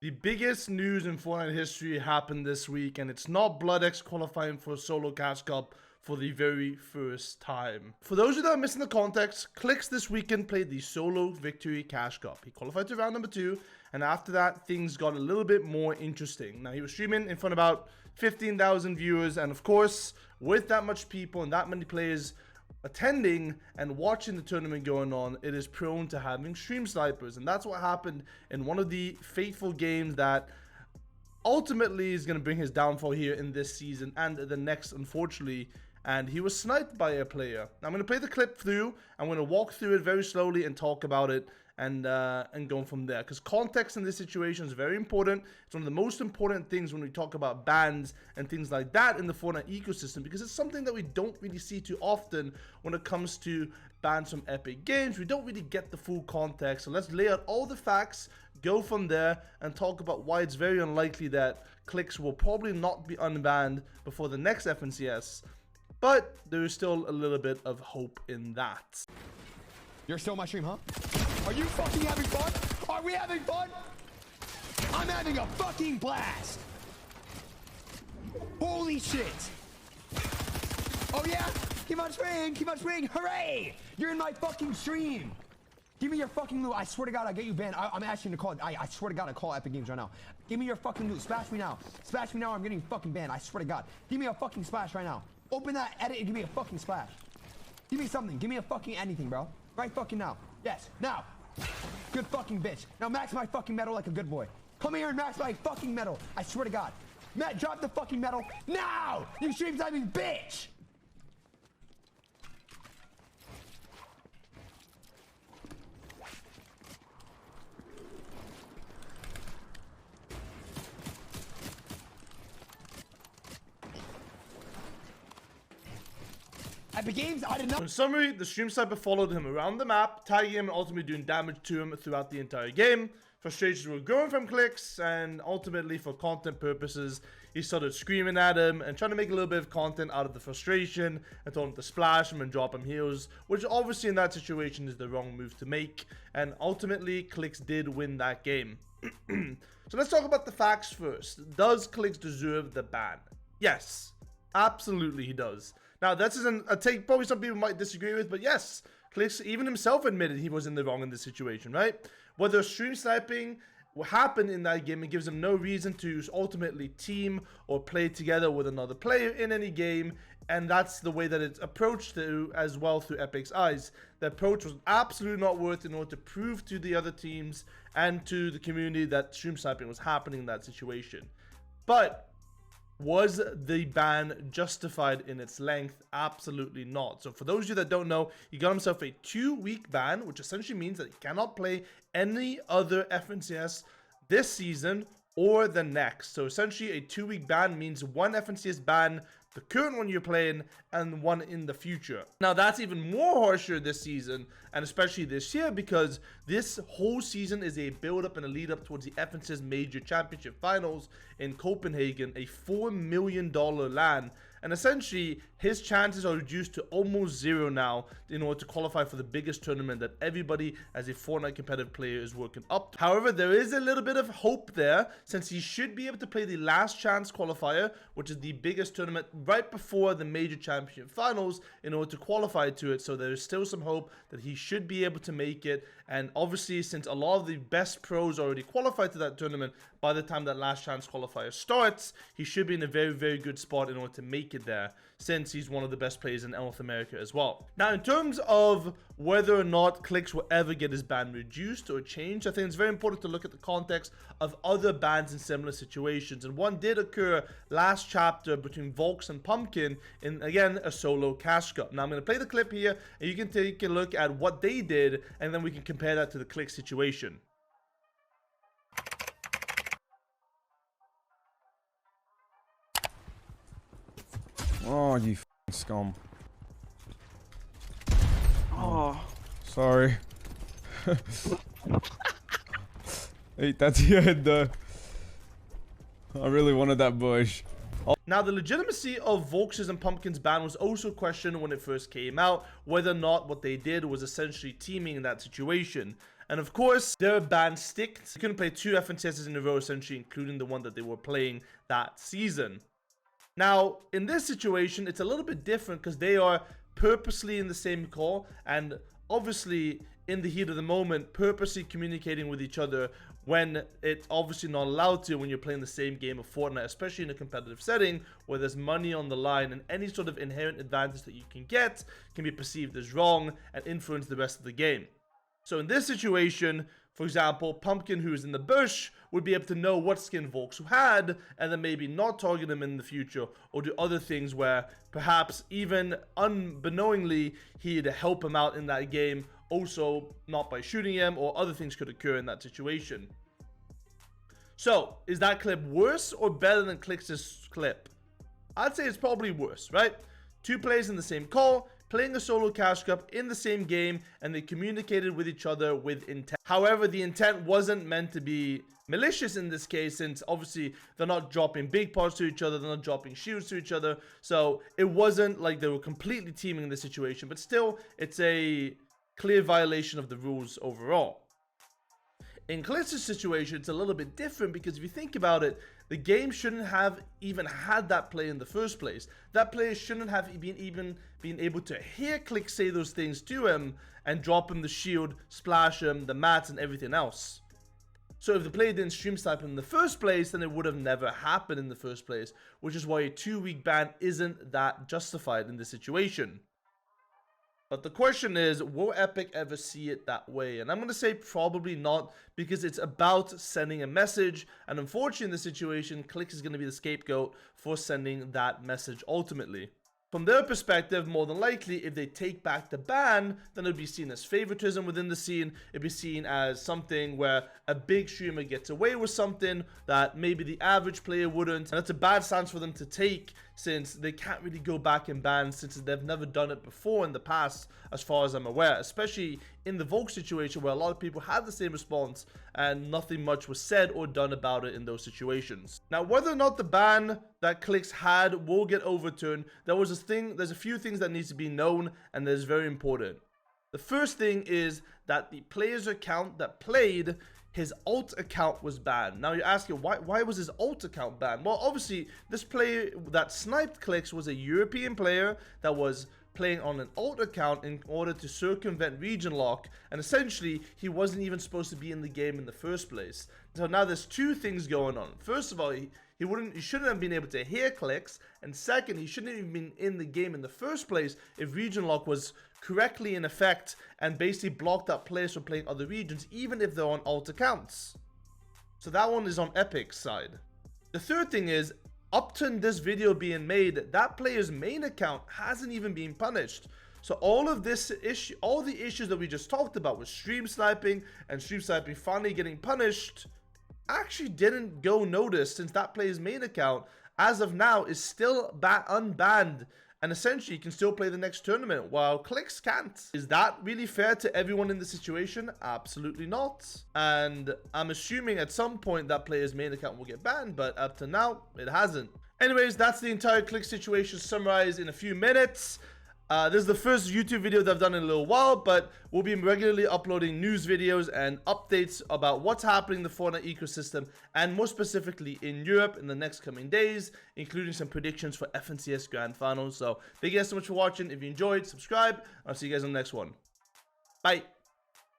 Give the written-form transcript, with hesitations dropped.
The biggest news in Fortnite history happened this week, and it's not BloodX qualifying for a solo cash cup for the very first time. For those of you that are missing the context, Clix this weekend played the solo victory cash cup. He qualified to round number 2, and after that, things got a little bit more interesting. Now, he was streaming in front of about 15,000 viewers, and of course, with that much people and that many players attending and watching the tournament going on, it is prone to having stream snipers, and that's what happened in one of the fateful games that ultimately is going to bring his downfall here in this season and the next, unfortunately. And he was sniped by a player. I'm going to play the clip through. I'm going to walk through it very slowly and talk about it and go from there, because context in this situation is very important. It's one of the most important things when we talk about bans and things like that in the Fortnite ecosystem, because it's something that we don't really see too often when it comes to bans from Epic Games. We don't really get the full context. So let's lay out all the facts, go from there, and talk about why it's very unlikely that Clix will probably not be unbanned before the next FNCS. But there is still a little bit of hope in that. You're still on my stream, huh? Are you fucking having fun? Are we having fun? I'm having a fucking blast. Holy shit. Oh yeah? Keep on streaming, hooray! You're in my fucking stream. Give me your fucking loot. I swear to God, I'll get you banned. I'm asking to call. I swear to God, I call Epic Games right now. Give me your fucking loot. Splash me now. Splash me now. I'm getting fucking banned. I swear to God. Give me a fucking splash right now. Open that edit and give me a fucking splash. Give me something. Give me a fucking anything, bro. Right fucking now. Yes, now. Good fucking bitch. Now max my fucking medal like a good boy. Come here and max my fucking medal. I swear to God. Matt, drop the fucking medal now. You stream sniping bitch. Epic Games, I did not. In summary, the stream sniper followed him around the map, tagging him and ultimately doing damage to him throughout the entire game. Frustrations were growing from Clix, and ultimately for content purposes, he started screaming at him and trying to make a little bit of content out of the frustration and told him to splash him and drop him heals, which obviously in that situation is the wrong move to make, and ultimately Clix did win that game. So let's talk about the facts first. Does Clix deserve the ban? Yes, absolutely he does. Now, this isn't a take probably some people might disagree with, but yes, Clix even himself admitted he was in the wrong in this situation, right? Whether stream sniping happened in that game, it gives him no reason to ultimately team or play together with another player in any game, and that's the way that it's approached to as well through Epic's eyes. The approach was absolutely not worth in order to prove to the other teams and to the community that stream sniping was happening in that situation. But was the ban justified in its length? Absolutely not. So for those of you that don't know, he got himself a 2-week ban, which essentially means that he cannot play any other FNCS this season or the next. So essentially a 2-week ban means one FNCS ban, the current one you're playing, and one in the future. Now that's even more harsher this season, and especially this year, because this whole season is a build up and a lead up towards the FNCS Major Championship Finals in Copenhagen, a $4 million LAN. And essentially, his chances are reduced to almost zero now in order to qualify for the biggest tournament that everybody as a Fortnite competitive player is working up to. However, there is a little bit of hope there, since he should be able to play the last chance qualifier, which is the biggest tournament right before the Major Championship Finals, in order to qualify to it. So there is still some hope that he should be able to make it. And obviously, since a lot of the best pros already qualified to that tournament, by the time that last chance qualifier starts, he should be in a very, very good spot in order to make it there, since he's one of the best players in North America as well. Now, in terms of whether or not Clix will ever get his ban reduced or changed, I think it's very important to look at the context of other bans in similar situations. And one did occur last chapter between Volks and Pumpkin in, again, a solo cash cup. Now, I'm going to play the clip here, and you can take a look at what they did, and then we can compare that to the Clix situation. Oh, you f***ing scum. Oh. Sorry. Hey, that's your head though. I really wanted that bush. Now, the legitimacy of Volks's and Pumpkin's ban was also questioned when it first came out, whether or not what they did was essentially teaming in that situation. And of course, their ban sticked. They couldn't play 2 FNCSs in a row, essentially, including the one that they were playing that season. Now, in this situation, it's a little bit different because they are purposely in the same call and obviously in the heat of the moment purposely communicating with each other when it's obviously not allowed to when you're playing the same game of Fortnite, especially in a competitive setting where there's money on the line and any sort of inherent advantage that you can get can be perceived as wrong and influence the rest of the game. So in this situation, for example, Pumpkin, who is in the bush, would be able to know what skin Volks had and then maybe not target him in the future or do other things where perhaps even unbeknowingly he'd help him out in that game, also not by shooting him, or other things could occur in that situation. So, is that clip worse or better than Clix's clip? I'd say it's probably worse, right? 2 players in the same call, playing a solo cash cup in the same game, and they communicated with each other with intent. However, the intent wasn't meant to be malicious in this case, since obviously they're not dropping big parts to each other, they're not dropping shields to each other, so it wasn't like they were completely teaming in this situation, but still, it's a clear violation of the rules overall. In Clix's situation, it's a little bit different because if you think about it, the game shouldn't have even had that play in the first place. That player shouldn't have even been able to hear Clix say those things to him and drop him the shield, splash him, the mats, and everything else. So if the player didn't stream snipe him in the first place, then it would have never happened in the first place, which is why a 2-week ban isn't that justified in this situation. But the question is, will Epic ever see it that way? And I'm going to say probably not, because it's about sending a message. And unfortunately, in this situation, Clix is going to be the scapegoat for sending that message ultimately. From their perspective, more than likely, if they take back the ban, then it would be seen as favoritism within the scene. It'd be seen as something where a big streamer gets away with something that maybe the average player wouldn't. And that's a bad stance for them to take, since they can't really go back and ban, since they've never done it before in the past, as far as I'm aware. Especially in the Volk situation, where a lot of people had the same response and nothing much was said or done about it in those situations. Now, whether or not the ban that Clix had will get overturned, there's a few things that needs to be known, and that is very important. The first thing is that the player's account that played, his alt account was banned. Now you're asking, why was his alt account banned? Well, obviously, this player that sniped Clix was a European player that was playing on an alt account in order to circumvent region lock, and essentially he wasn't even supposed to be in the game in the first place. So now there's 2 things going on. First of all, he shouldn't have been able to hear Clix, and second, he shouldn't have even been in the game in the first place if region lock was correctly in effect and basically blocked out players from playing other regions, even if they're on alt accounts. So that one is on Epic's side. The third thing is, up to this video being made, that player's main account hasn't even been punished. So all of this issue, all the issues that we just talked about with stream sniping and stream sniping finally getting punished, actually didn't go noticed, since that player's main account, as of now, is still unbanned. And essentially, you can still play the next tournament, while Clix can't. Is that really fair to everyone in the situation? Absolutely not. And I'm assuming at some point that player's main account will get banned, but up to now, it hasn't. Anyways, that's the entire Clix situation summarized in a few minutes. This is the first YouTube video that I've done in a little while, but we'll be regularly uploading news videos and updates about what's happening in the Fortnite ecosystem, and more specifically in Europe in the next coming days, including some predictions for FNCS Grand Finals. So thank you guys so much for watching. If you enjoyed, subscribe. I'll see you guys on the next one. Bye.